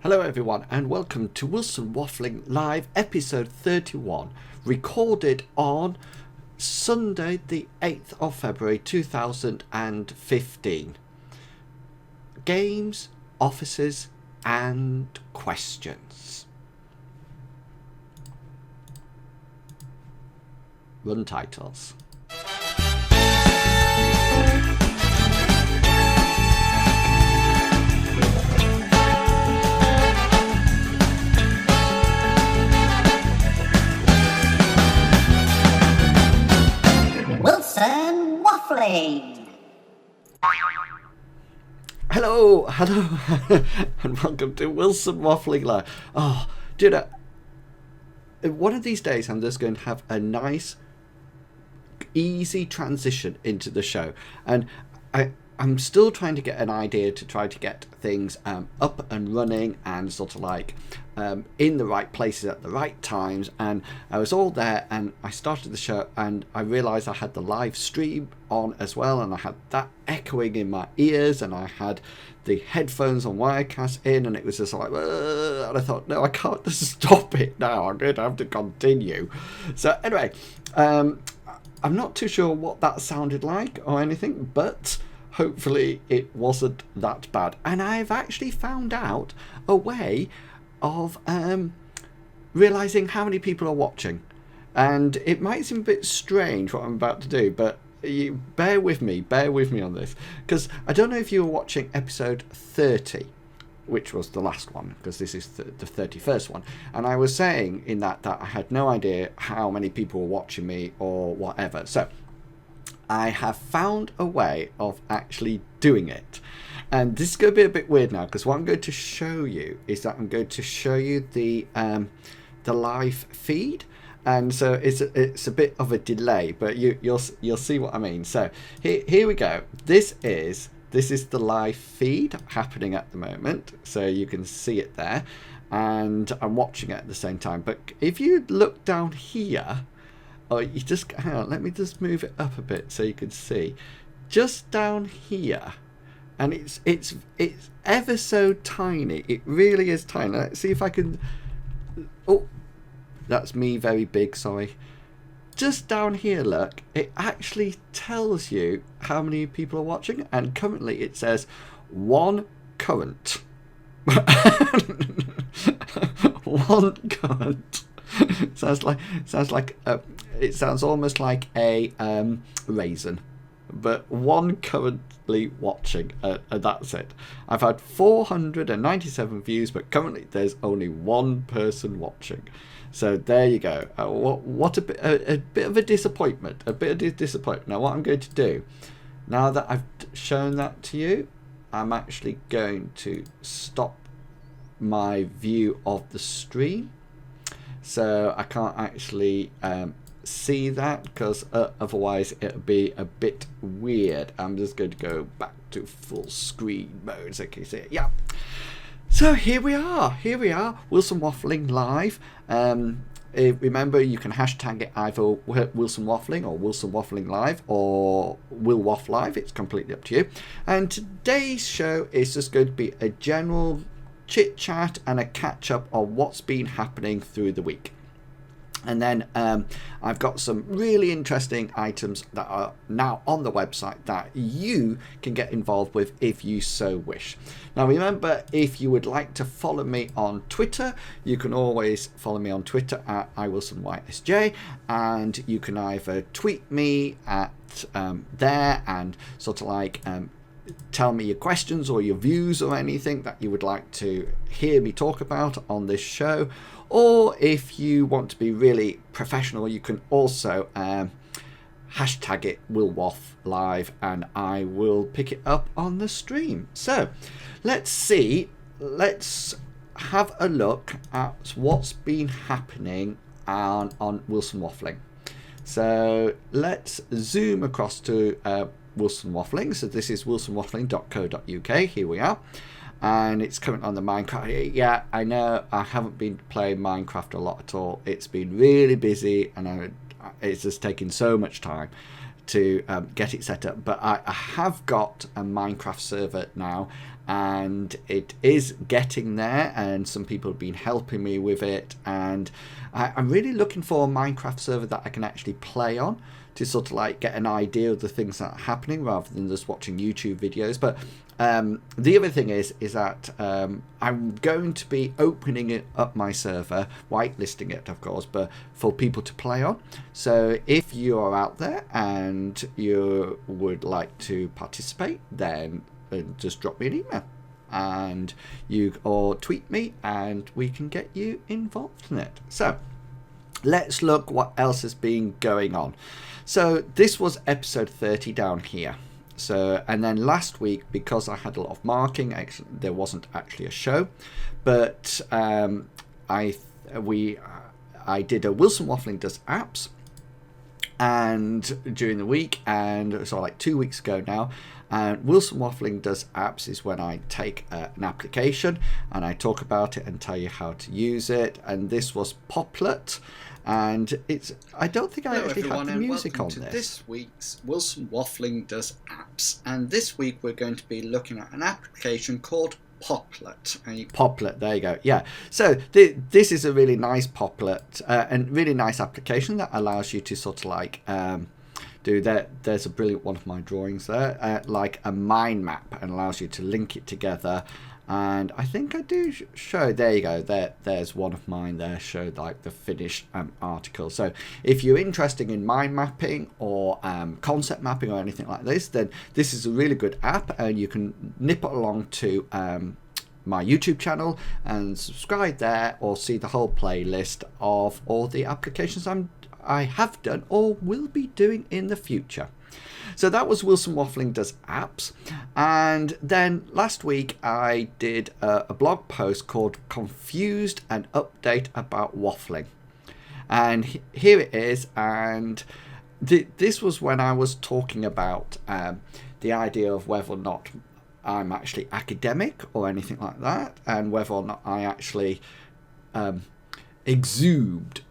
Hello everyone and welcome to Wilson Waffling Live episode 31, recorded on Sunday the 8th of February 2015. Games, offices and questions. Run titles. Wilson Waffling. Hello, and welcome to Wilson Waffling Live. Oh, do you know, one of these days I'm just going to have a nice, easy transition into the show, and I'm still trying to get an idea to try to get things up and running and sort of like in the right places at the right times. And I was all there and I started the show and I realised I had the live stream on as well, and I had that echoing in my ears, and I had the headphones on Wirecast in, and it was just like, and I thought, no, I can't just stop it now, I'm going to have to continue. So anyway, I'm not too sure what that sounded like or anything, but hopefully it wasn't that bad. And I've actually found out a way of realising how many people are watching. And it might seem a bit strange what I'm about to do, but you bear with me on this. Because I don't know if you were watching episode 30, which was the last one, because this is the 31st one. And I was saying in that I had no idea how many people were watching me or whatever. So I have found a way of actually doing it. And this is going to be a bit weird now, because what I'm going to show you is that I'm going to show you the live feed. And so it's a bit of a delay, but you'll see what I mean. So here we go. This is the live feed happening at the moment. So you can see it there. And I'm watching it at the same time. But if you look down here, oh, you just hang on, let me just move it up a bit so you can see. Just down here, and it's ever so tiny. It really is tiny. Let's see if I can. Oh, that's me very big, sorry. Just down here, look, it actually tells you how many people are watching, and currently it says 1 current. 1 current. sounds like it sounds almost like a raisin, but 1 currently watching, and that's it. I've had 497 views, but currently there's only 1 person watching. So there you go. What a bit of a disappointment. Now what I'm going to do, now that I've shown that to you, I'm actually going to stop my view of the stream. So I can't actually see that, because otherwise it'll be a bit weird. I'm just going to go back to full screen mode so you can see it. Yeah. So here we are, Wilson Waffling Live. Remember, you can hashtag it either Wilson Waffling or Wilson Waffling Live or Will Waff Live. It's completely up to you. And today's show is just going to be a general chit chat and a catch up on what's been happening through the week. And then I've got some really interesting items that are now on the website that you can get involved with if you so wish. Now remember, if you would like to follow me on Twitter, you can always follow me on Twitter at iwilsonysj, and you can either tweet me at there and sort of like tell me your questions or your views or anything that you would like to hear me talk about on this show. Or if you want to be really professional, you can also hashtag it WillWaffLive, and I will pick it up on the stream. So let's have a look at what's been happening on Wilson Waffling. So let's zoom across to Wilson Waffling. So this is wilsonwaffling.co.uk. Here we are. And it's coming on the Minecraft. Yeah, I know I haven't been playing Minecraft a lot at all. It's been really busy, and it's just taken so much time to get it set up. But I have got a Minecraft server now, and it is getting there, and some people have been helping me with it, and I'm really looking for a Minecraft server that I can actually play on to sort of like get an idea of the things that are happening rather than just watching YouTube videos. But the other thing is that I'm going to be opening it up, my server, whitelisting it of course, but for people to play on. So if you are out there and you would like to participate, then just drop me an email and or tweet me and we can get you involved in it. So let's look what else has been going on. So this was episode 30 down here. So, and then last week, because I had a lot of marking, there wasn't actually a show, but I did a Wilson Waffling Does Apps, and during the week, and so like 2 weeks ago now, and Wilson Waffling Does Apps is when I take an application and I talk about it and tell you how to use it. And this was Poplet, and I don't think I actually have the music on this. This week's Wilson Waffling Does Apps, and this week we're going to be looking at an application called Poplet. Poplet, there you go. Yeah, so this is a really nice Poplet and really nice application that allows you to sort of like do that. There's a brilliant one of my drawings there, like a mind map, and allows you to link it together. And I think I do show, there you go, there's one of mine there, showed like the finished article. So if you're interested in mind mapping or concept mapping or anything like this, then this is a really good app, and you can nip it along to my YouTube channel and subscribe there, or see the whole playlist of all the applications I have done or will be doing in the future. So that was Wilson Waffling Does Apps. And then last week I did a blog post called Confused, an Update About Waffling. And here it is. And this was when I was talking about the idea of whether or not I'm actually academic or anything like that, and whether or not I actually exude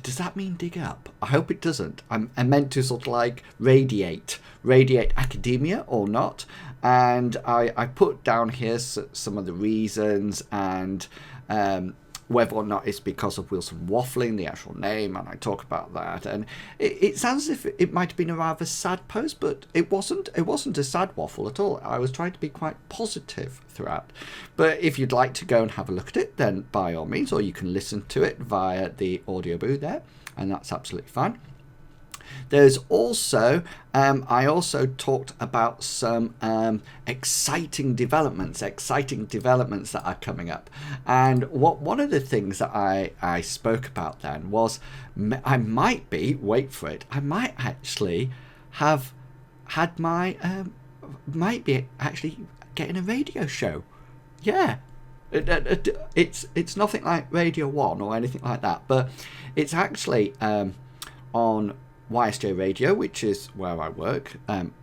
does that mean dig up? I hope it doesn't. I meant to sort of like radiate academia or not. And I put down here some of the reasons, and whether or not it's because of Wilson Waffling, the actual name, and I talk about that. And it sounds as if it might have been a rather sad post, but it wasn't. It wasn't a sad waffle at all. I was trying to be quite positive throughout. But if you'd like to go and have a look at it, then by all means, or you can listen to it via the audio boo there, and that's absolutely fine. There's also, I also talked about some exciting developments that are coming up. And one of the things that I spoke about then was I might be, wait for it, I might actually have had my, might be actually getting a radio show. Yeah. It's nothing like Radio 1 or anything like that, but it's actually on YSJ Radio, which is where I work,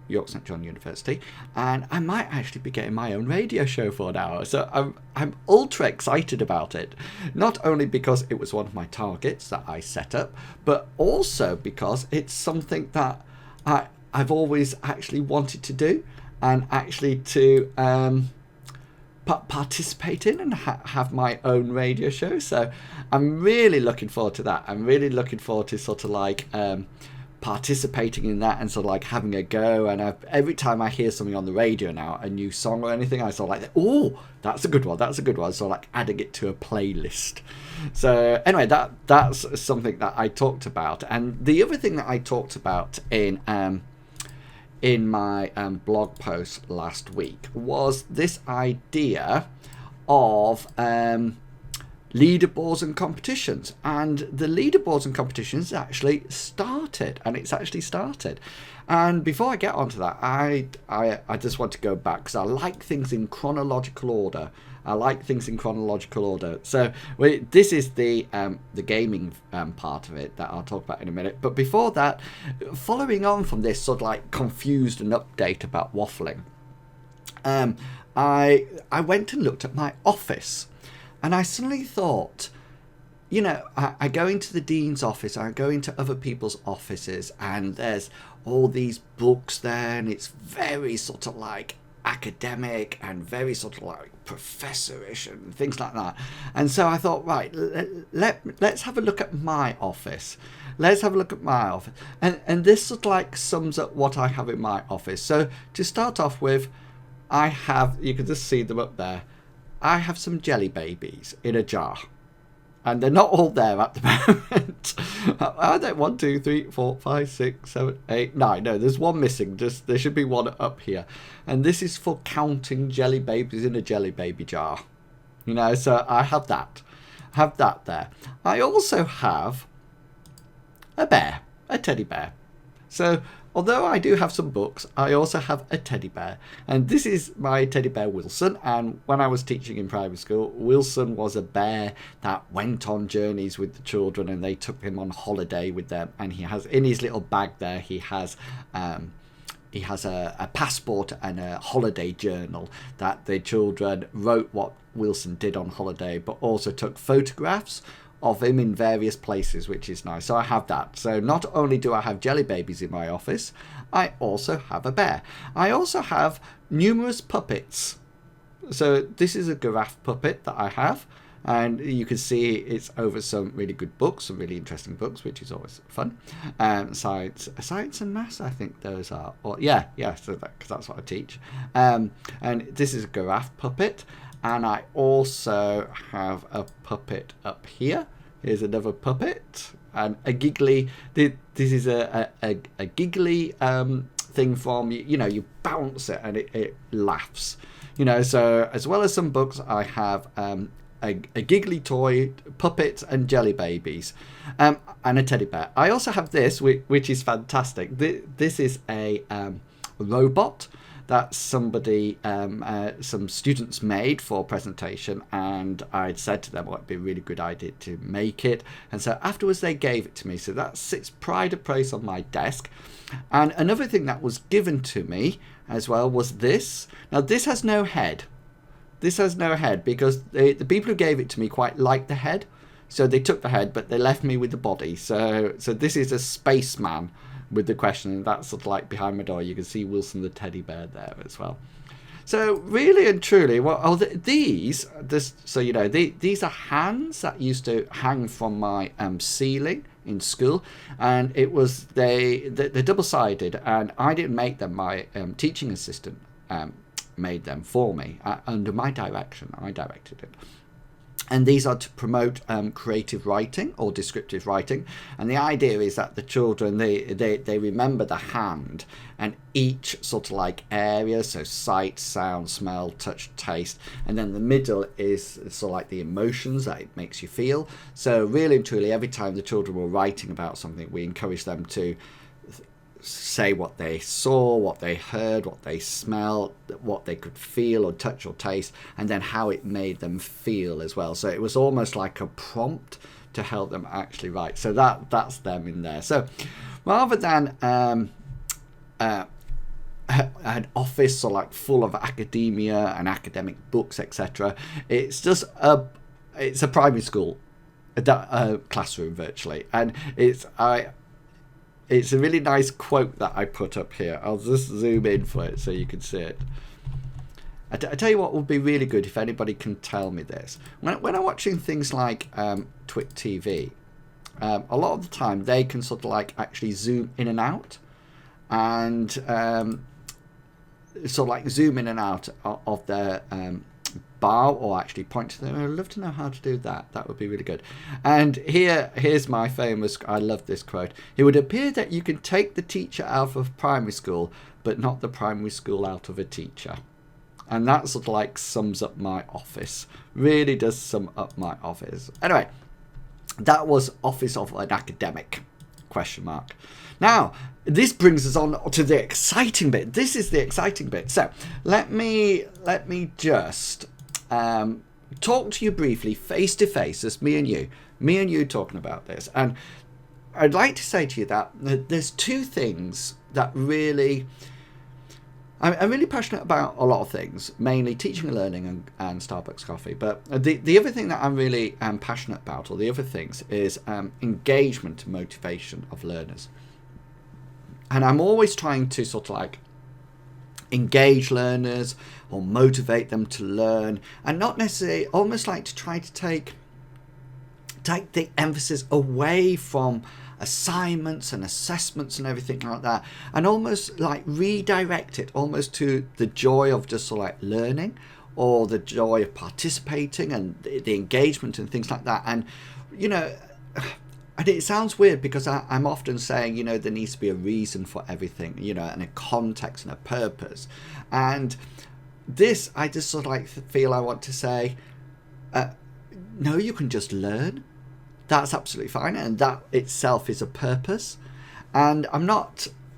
York St John University, and I might actually be getting my own radio show for an hour. So I'm ultra excited about it, not only because it was one of my targets that I set up, but also because it's something that I've always actually wanted to do, and actually to participate in and have my own radio show. So I'm really looking forward to that. I'm really looking forward to sort of like participating in that and sort of like having a go. And every time I hear something on the radio now, a new song or anything, I sort of like, oh, that's a good one, so like adding it to a playlist. So anyway, that's something that I talked about. And the other thing that I talked about in my blog post last week was this idea of leaderboards and competitions. And the leaderboards and competitions actually started, and before I get onto that, I just want to go back, because I like things in chronological order. So this is the gaming part of it that I'll talk about in a minute. But before that, following on from this sort of like confused and update about waffling, I went and looked at my office, and I suddenly thought, you know, I go into the dean's office, I go into other people's offices, and there's all these books there, and it's very sort of like academic and very sort of like professorish and things like that. And so I thought, right, let's have a look at my office. Let's have a look at my office. And this sort of like sums up what I have in my office. So to start off with, I have, you can just see them up there, I have some jelly babies in a jar. And they're not all there at the moment. Are there 1, 2, 3, 4, 5, 6, 7, 8, 9? No, there's one missing. Just there should be one up here. And this is for counting jelly babies in a jelly baby jar. You know, so I have that. Have that there. I also have a bear, a teddy bear. So although I do have some books, I also have a teddy bear. And this is my teddy bear Wilson. And when I was teaching in primary school, Wilson was a bear that went on journeys with the children, and they took him on holiday with them. And he has, in his little bag there, he has a passport and a holiday journal that the children wrote what Wilson did on holiday, but also took photographs of him in various places, which is nice. So I have that. So not only do I have jelly babies in my office, I also have a bear. I also have numerous puppets. So this is a giraffe puppet that I have, and you can see it's over some really good books, some really interesting books, which is always fun. Science and maths, I think those are. Or yeah, so because that's what I teach. And this is a giraffe puppet. And I also have a puppet up here. Here's another puppet. And a giggly... This is a giggly thing from... You know, you bounce it and it laughs. You know, so as well as some books, I have a giggly toy, puppets and jelly babies. And a teddy bear. I also have this, which is fantastic. This is a robot that somebody, some students made for a presentation, and I'd said to them, well, it'd be a really good idea to make it. And so afterwards they gave it to me. So that sits pride of place on my desk. And another thing that was given to me as well was this. Now this has no head. This has no head because the people who gave it to me quite liked the head. So they took the head, but they left me with the body. So this is a spaceman with the question, and that's sort of like behind my door. You can see Wilson the teddy bear there as well. So really and truly, these are hands that used to hang from my ceiling in school, and it was they're double-sided, and I didn't make them. My teaching assistant made them for me under my direction. I directed it. And these are to promote creative writing or descriptive writing. And the idea is that the children, they remember the hand and each sort of like area. So sight, sound, smell, touch, taste. And then the middle is sort of like the emotions that it makes you feel. So really and truly, every time the children were writing about something, we encourage them to say what they saw, what they heard, what they smelled, what they could feel or touch or taste, and then how it made them feel as well. So it was almost like a prompt to help them actually write. So that's them in there. So rather than an office or like full of academia and academic books, etc., it's just it's a primary school classroom virtually, and it's a really nice quote that I put up here. I'll just zoom in for it so you can see it. I tell you what would be really good if anybody can tell me this. When I'm watching things like Twit TV, a lot of the time they can sort of like actually zoom in and out, and sort of like zoom in and out of their bar, or actually point to them. I'd love to know how to do that. That would be really good. And here's my famous, I love this quote. It would appear that you can take the teacher out of primary school, but not the primary school out of a teacher. And that sort of like sums up my office. Really does sum up my office. Anyway, that was Office of an Academic ? Now, this brings us on to the exciting bit. This is the exciting bit. So let me just talk to you briefly, face to face, as me and you talking about this. And I'd like to say to you that there's two things that really, I'm really passionate about a lot of things, mainly teaching and learning and Starbucks coffee. But the other thing that I'm really passionate about, or the other things, is engagement and motivation of learners. And I'm always trying to sort of like engage learners or motivate them to learn, and not necessarily almost like to try to take the emphasis away from assignments and assessments and everything like that, and almost like redirect it almost to the joy of just sort of like learning, or the joy of participating and the engagement and things like that. And and it sounds weird because I'm often saying, there needs to be a reason for everything, and a context and a purpose. And this, I just sort of like feel I want to say, no, you can just learn. That's absolutely fine. And that itself is a purpose. And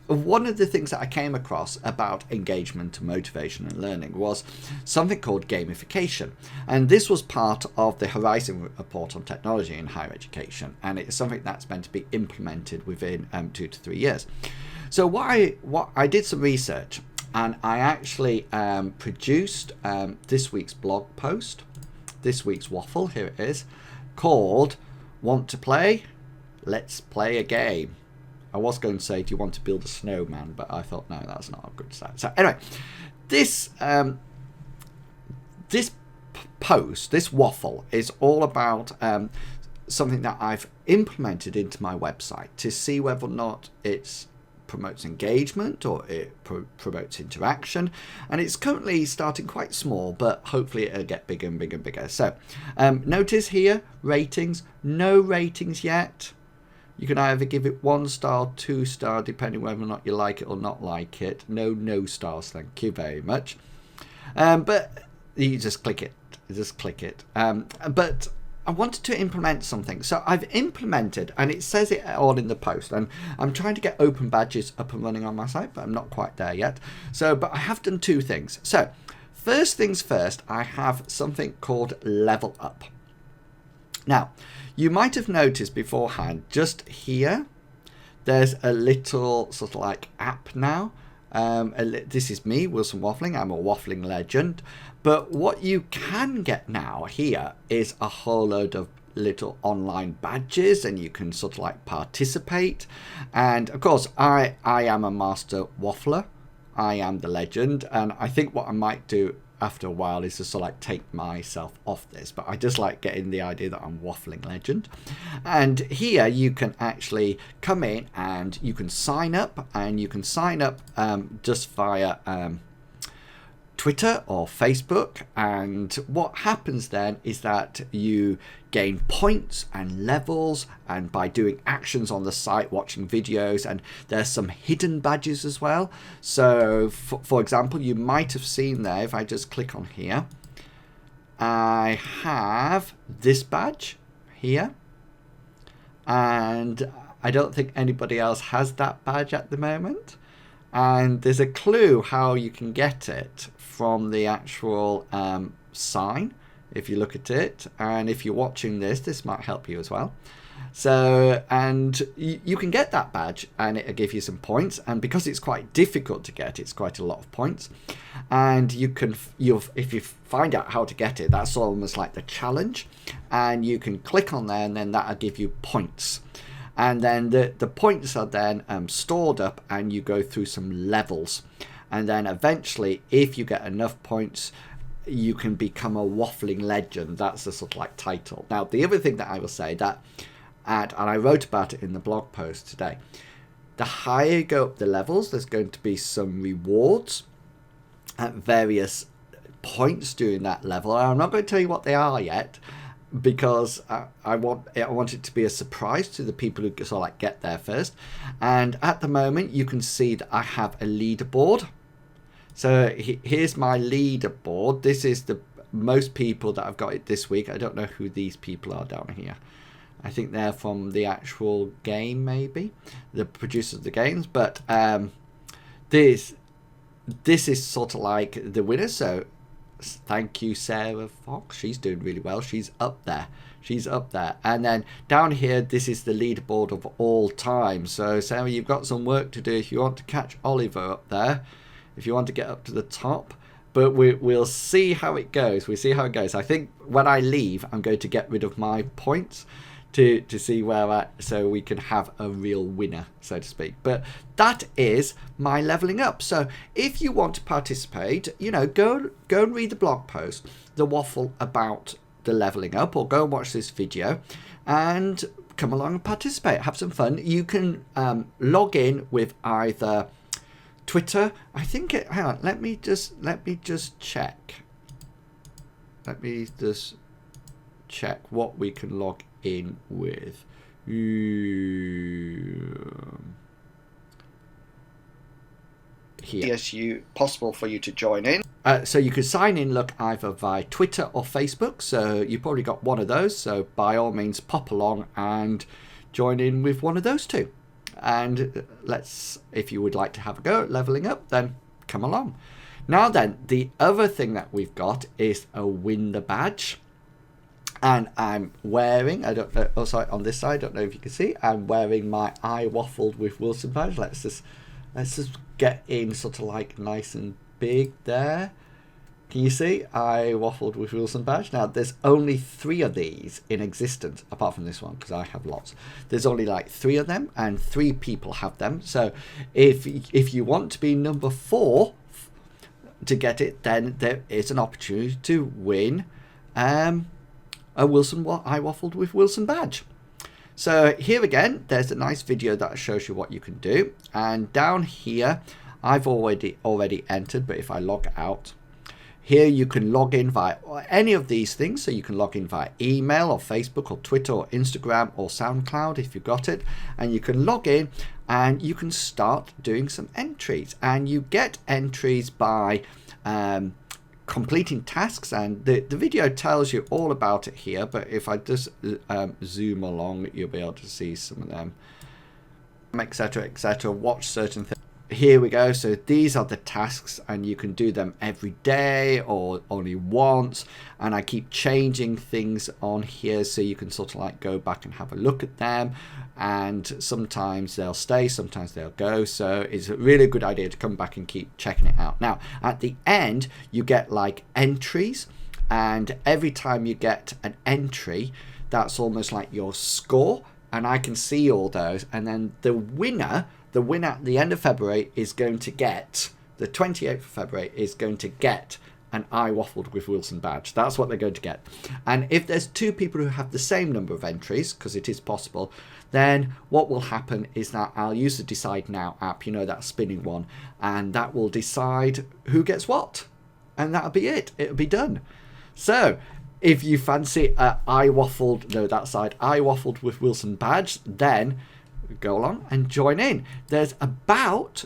one of the things that I came across about engagement and motivation and learning was something called gamification. And this was part of the Horizon Report on Technology in Higher Education. And it's something that's meant to be implemented within 2 to 3 years. So what I did some research, and I actually produced this week's blog post, this week's waffle, here it is, called Want to Play? Let's Play a Game. I was going to say, do you want to build a snowman? But I thought, no, that's not a good start. So anyway, this post, this waffle, is all about something that I've implemented into my website to see whether or not it promotes engagement or it promotes interaction. And it's currently starting quite small, but hopefully it'll get bigger and bigger and bigger. So notice here, ratings, no ratings yet. You can either give it 1 star, 2 star, depending whether or not you like it or not like it. No stars, thank you very much. But you just click it. But I wanted to implement something. So I've implemented, and it says it all in the post. And I'm trying to get open badges up and running on my site, but I'm not quite there yet. But I have done 2 things. So first things first, I have something called Level Up. Now, you might have noticed beforehand, just here, there's a little sort of like app now. This is me, Wilson Waffling. I'm a waffling legend. But what you can get now here is a whole load of little online badges, and you can sort of like participate. And of course, I am a master waffler. I am the legend. And I think what I might do after a while is to sort of like take myself off this, but I just like getting the idea that I'm waffling legend. And here you can actually come in and you can sign up, and you can sign up just via Twitter or Facebook. And what happens then is that you gain points and levels, and by doing actions on the site, watching videos, and there's some hidden badges as well. So for example, you might have seen there, if I just click on here, I have this badge here, and I don't think anybody else has that badge at the moment. And there's a clue how you can get it from the actual sign, if you look at it. And if you're watching this might help you as well. So, and you can get that badge, and it'll give you some points. And because it's quite difficult to get, it's quite a lot of points. And if you find out how to get it, that's almost like the challenge. And you can click on there, and then that'll give you points. And then the points are then stored up, and you go through some levels. And then eventually, if you get enough points, you can become a waffling legend. That's the sort of like title. Now, the other thing that I will say and I wrote about it in the blog post today, the higher you go up the levels, there's going to be some rewards at various points during that level. And I'm not going to tell you what they are yet, because I want it to be a surprise to the people who sort of like get there first. And at the moment, you can see that I have a leaderboard. So here's my leaderboard. This is the most people that I've got it this week. I don't know who these people are down here. I think they're from the actual game, maybe the producers of the games. But this is sort of like the winner. So thank you, Sarah Fox. She's doing really well. She's up there. And then down here, this is the leaderboard of all time. So Sarah, you've got some work to do if you want to catch Oliver up there, if you want to get up to the top. But we'll see how it goes. I think when I leave, I'm going to get rid of my points, to see where so we can have a real winner, so to speak. But that is my leveling up. So if you want to participate, go and read the blog post, the waffle about the leveling up, or go and watch this video and come along and participate, have some fun. You can log in with either Twitter, I think hang on, let me just check. Let me just check what we can log in with. Here. Yes, possible for you to join in. So you could sign in, look, either via Twitter or Facebook. So you probably got one of those. So by all means, pop along and join in with one of those two. And if you would like to have a go at leveling up, then come along. Now then, the other thing that we've got is a win the badge. And I'm wearing, I don't know, oh sorry, on this side, I don't know if you can see, I'm wearing my I Waffled with Wilson badge. Let's just get in sort of like nice and big there. Can you see? I Waffled with Wilson badge. Now, there's only 3 of these in existence, apart from this one, because I have lots. There's only like 3 of them, and 3 people have them. So if you want to be number 4 to get it, then there is an opportunity to win a I Waffled with Wilson badge. So here again, there's a nice video that shows you what you can do. And down here, I've already entered, but if I log out, here you can log in via any of these things. So you can log in via email or Facebook or Twitter or Instagram or SoundCloud if you've got it. And you can log in and you can start doing some entries. And you get entries by completing tasks, and the video tells you all about it here, but if I just zoom along, you'll be able to see some of them, etc, watch certain things. Here we go. So these are the tasks, and you can do them every day or only once, and I keep changing things on here so you can sort of like go back and have a look at them, and sometimes they'll stay, sometimes they'll go. So it's a really good idea to come back and keep checking it out. Now at the end you get like entries, and every time you get an entry, that's almost like your score, and I can see all those. And then the winner at the end of February is going to get, the 28th of February is going to get an I Waffled with Wilson badge. That's what they're going to get. And if there's 2 people who have the same number of entries, because it is possible, then what will happen is that I'll use the Decide Now app, that spinning one, and that will decide who gets what. And that'll be it. It'll be done. So if you fancy I Waffled with Wilson badge, then go along and join in. There's about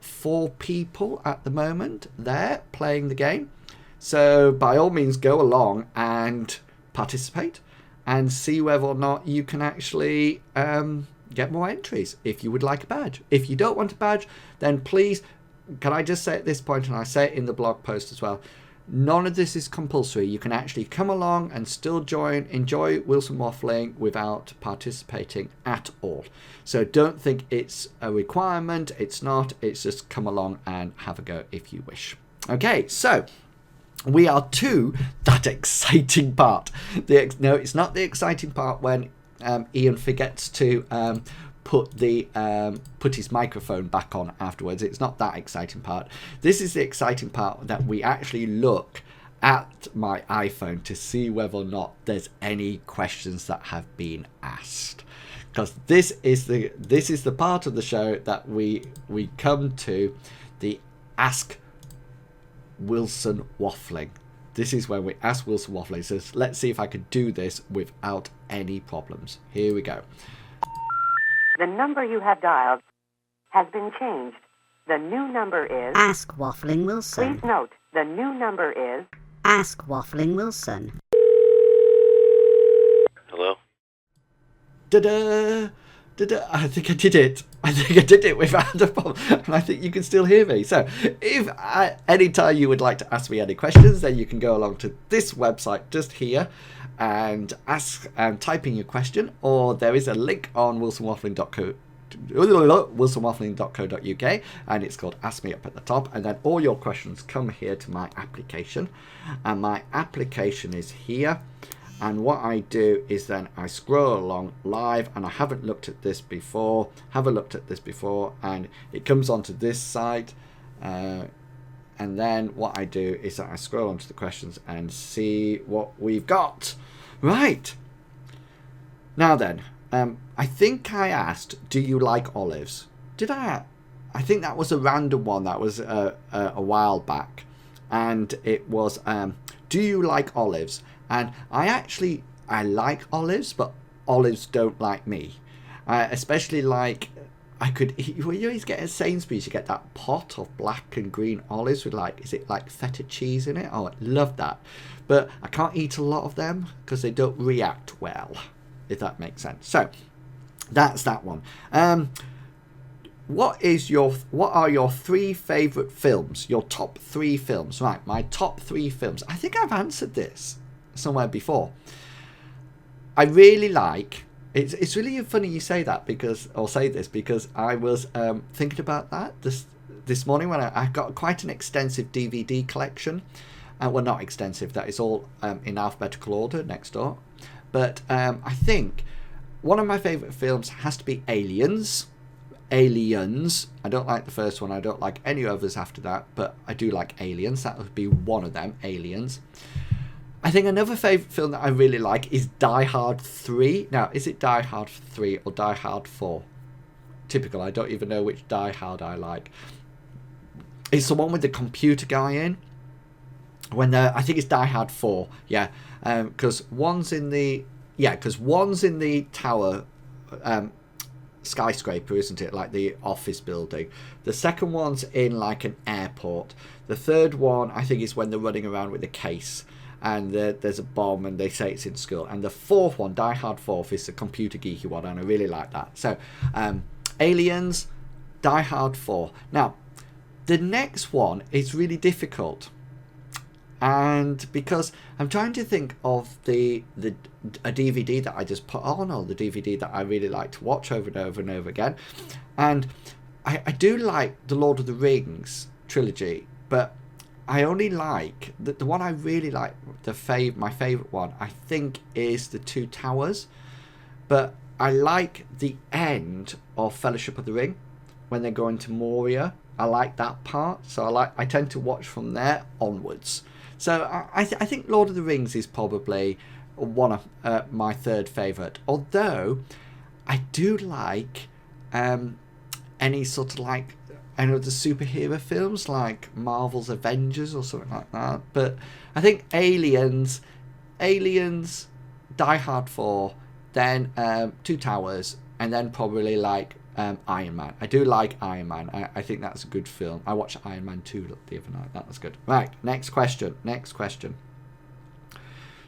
4 people at the moment there playing the game, so by all means go along and participate and see whether or not you can actually get more entries if you would like a badge. If you don't want a badge, then please, can I just say at this point, and I say it in the blog post as well, none of this is compulsory. You can actually come along and still enjoy Wilson Waffling without participating at all. So don't think it's a requirement. It's not. It's just come along and have a go if you wish. Okay, so we are to that exciting part. No, it's not the exciting part when Ian forgets to put his microphone back on afterwards. It's not that exciting part. This is the exciting part, that we actually look at my iPhone to see whether or not there's any questions that have been asked, because this is the part of the show that we come to, the Ask Wilson Waffling. This is when we ask Wilson Waffling. So let's see if I can do this without any problems. Here we go. The number you have dialed has been changed. The new number is... Ask Waffling Wilson. Please note, the new number is... Ask Waffling Wilson. Hello? Da-da! Da-da! I think I did it without a problem. And I think you can still hear me. So if any time you would like to ask me any questions, then you can go along to this website just here and ask and type in your question, or there is a link on wilsonwaffling.co.uk, and it's called Ask Me up at the top, and then all your questions come here to my application, and my application is here, And what I do is then I scroll along live, and I haven't looked at this before, and it comes onto this site. And then what I do is that I scroll onto the questions and see what we've got. Right. Now then, I think I asked, do you like olives? Did I? I think that was a random one. That was a while back. And it was, do you like olives? And I like olives, but olives don't like me. Especially like, well, you always get at Sainsbury's, you get that pot of black and green olives with like, is it like feta cheese in it? Oh, I love that. But I can't eat a lot of them because they don't react well, if that makes sense. So that's that one. What are your 3 favourite films? Your top 3 films. Right, my top 3 films. I think I've answered this somewhere before. I really like, it's really funny you say that, because I was thinking about that this morning when I got quite an extensive DVD collection. Well, not extensive, that is all in alphabetical order next door. But I think one of my favourite films has to be Aliens. I don't like the first one. I don't like any others after that, but I do like Aliens. That would be one of them, Aliens. I think another favourite film that I really like is Die Hard 3. Now, is it Die Hard 3 or Die Hard 4? Typical, I don't even know which Die Hard I like. It's the one with the computer guy in. I think it's Die Hard 4, yeah. Because one's in the tower skyscraper, isn't it? Like the office building. The second one's in like an airport. The third one, I think, is when they're running around with a case and there's a bomb and they say it's in school. And the fourth one, Die Hard 4, is the computer geeky one, and I really like that. So Aliens, Die Hard 4. Now the next one is really difficult, and because I'm trying to think of a DVD that I just put on, or the DVD that I really like to watch over and over and over again. And I do like the Lord of the Rings trilogy, but I only like the one I really like, my favourite one, I think, is The Two Towers. But I like the end of Fellowship of the Ring when they're going to Moria. I like that part, so I tend to watch from there onwards. So I think Lord of the Rings is probably one of my third favourite. Although I do like any sort of like any of the superhero films like Marvel's Avengers or something like that. But I think Aliens, Die Hard 4, then Two Towers, and then probably like Iron Man. I do like Iron Man. I think that's a good film. I watched Iron Man 2 the other night. That was good. Right, next question.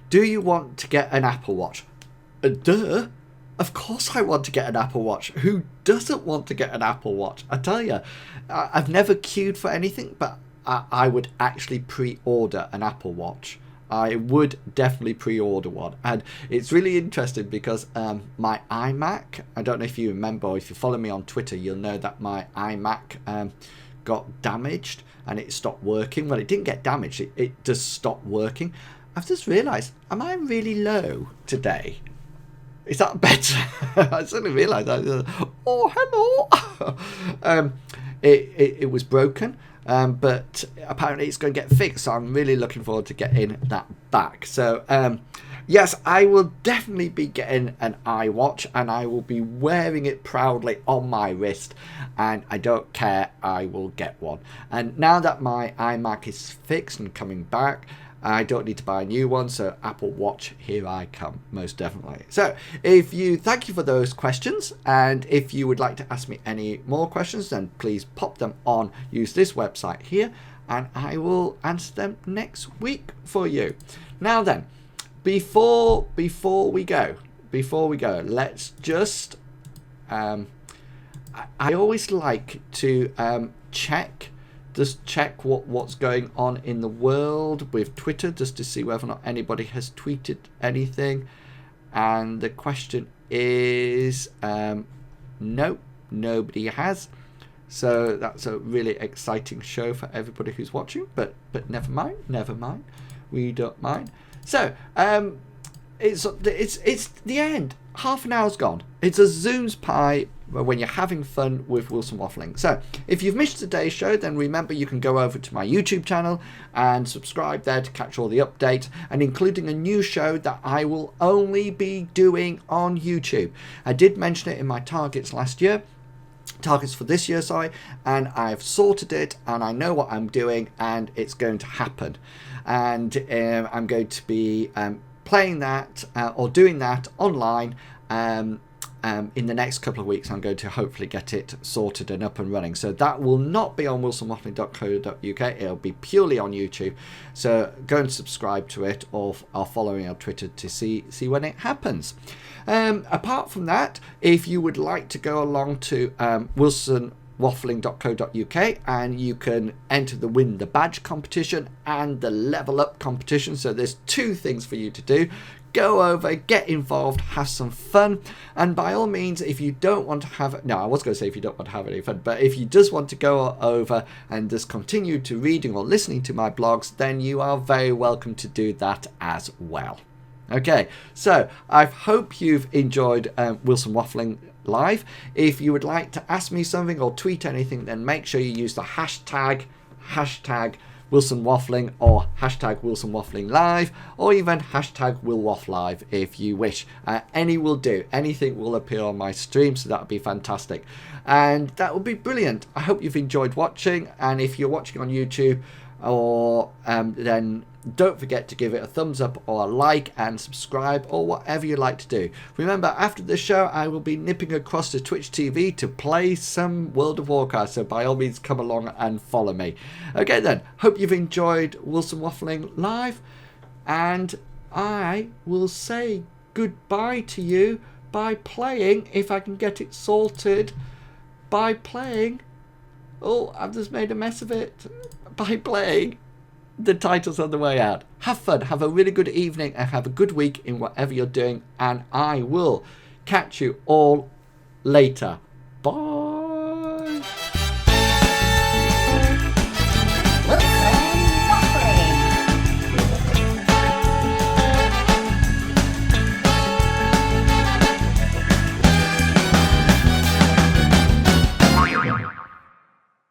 Do you want to get an Apple Watch? Duh. Of course I want to get an Apple Watch. Who doesn't want to get an Apple Watch? I tell you, I've never queued for anything, but I would actually pre-order an Apple Watch. I would definitely pre-order one. And it's really interesting because my iMac, I don't know if you remember, or if you follow me on Twitter, you'll know that my iMac got damaged and it stopped working. Well, it didn't get damaged, it just stopped working. I've just realised, am I really low today? Is that better? I suddenly realised that. Oh, hello. It was broken. But apparently it's going to get fixed, so I'm really looking forward to getting that back. So yes, I will definitely be getting an iWatch, and I will be wearing it proudly on my wrist, and I don't care, I will get one. And now that my iMac is fixed and coming back, I don't need to buy a new one, so Apple Watch, here I come, most definitely. So thank you for those questions, and if you would like to ask me any more questions, then please pop them on, use this website here, and I will answer them next week for you. Now then, before we go, let's just I always like to check what's going on in the world with Twitter, just to see whether or not anybody has tweeted anything. And the question is no, nobody has. So that's a really exciting show for everybody who's watching, but never mind, we don't mind. So it's the end. Half an hour's gone. It's a Zoom's pie when you're having fun with Wilson Waffling. So if you've missed today's show, then remember you can go over to my YouTube channel and subscribe there to catch all the updates, and including a new show that I will only be doing on YouTube. I did mention it in my targets for this year, and I've sorted it, and I know what I'm doing, and it's going to happen. And I'm going to be playing that or doing that online in the next couple of weeks. I'm going to hopefully get it sorted and up and running. So that will not be on wilsonwaffling.co.uk. It'll be purely on YouTube. So go and subscribe to it, or follow me on Twitter to see when it happens. Apart from that, if you would like to go along to wilsonwaffling.co.uk, and you can enter the Win the Badge competition and the Level Up competition. So there's two things for you to do. Go over, get involved, have some fun, and by all means, if you don't want to have... No, I was going to say if you don't want to have any fun, but if you just want to go over and just continue to reading or listening to my blogs, then you are very welcome to do that as well. Okay, so I hope you've enjoyed Wilson Waffling Live. If you would like to ask me something or tweet anything, then make sure you use the hashtag Wilson Waffling, or hashtag Wilson Waffling Live, or even hashtag wilwafflive if you wish. Any will do. Anything will appear on my stream, so that would be fantastic. And that would be brilliant. I hope you've enjoyed watching, and if you're watching on YouTube, or then don't forget to give it a thumbs up or a like and subscribe, or whatever you like to do. Remember, after the show I will be nipping across to Twitch TV to play some World of Warcraft, so by all means come along and follow me. Okay then, hope you've enjoyed Wilson Waffling Live, and I will say goodbye to you by playing, if I can get it sorted, by playing... Oh, I've just made a mess of it. By playing the titles on the way out. Have fun, have a really good evening, and have a good week in whatever you're doing, and I will catch you all later. Bye.